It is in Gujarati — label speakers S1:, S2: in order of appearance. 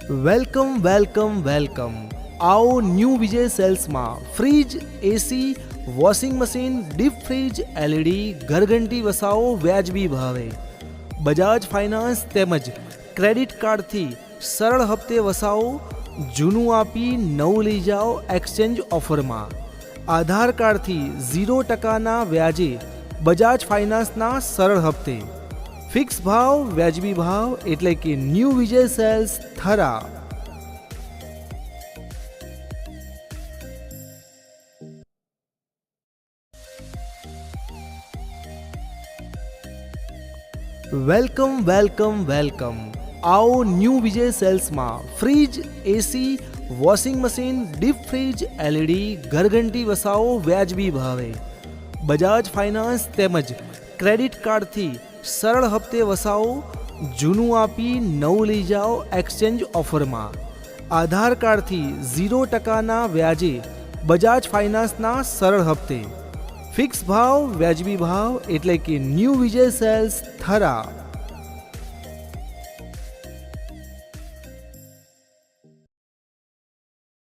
S1: Welcome welcome welcome. आओ ન્યૂ વિજય સેલ્સમાં fridge, AC, washing machine, deep fridge, LED, ઘરઘંટી વસાવો વ્યાજબી ભાવે. બજાજ ફાઇનાન્સ તેમજ ક્રેડિટ કાર્ડથી સરળ હપ્તે વસાવો. જૂનું આપી નવું લઈ જાઓ એક્સચેન્જ ઓફરમાં. આધાર કાર્ડથી 0% વ્યાજે બજાજ ફાઇનાન્સના સરળ હપ્તે. ફિક્સ ભાવ, વ્યાજબી ભાવ એટલે કે new Vijay sales Thara. Welcome welcome welcome. आओ ન્યૂ વિજય સેલ્સમાં fridge, AC, washing machine, deep fridge, LED, ઘરઘંટી વસાવો વ્યાજબી ભાવે. બજાજ ફાઇનાન્સ તેમજ ક્રેડિટ કાર્ડથી સરળ હપ્તે વસાવો. જૂનું આપી નવું લઈ જાઓ એક્સચેન્જ ઓફરમાં. આધાર કાર્ડથી 0% વ્યાજે બજાજ ફાઇનાન્સના સરળ હપ્તે. ફિક્સ ભાવ, વ્યાજબી ભાવ એટલે કે ન્યૂ વિજય સેલ્સ થરા.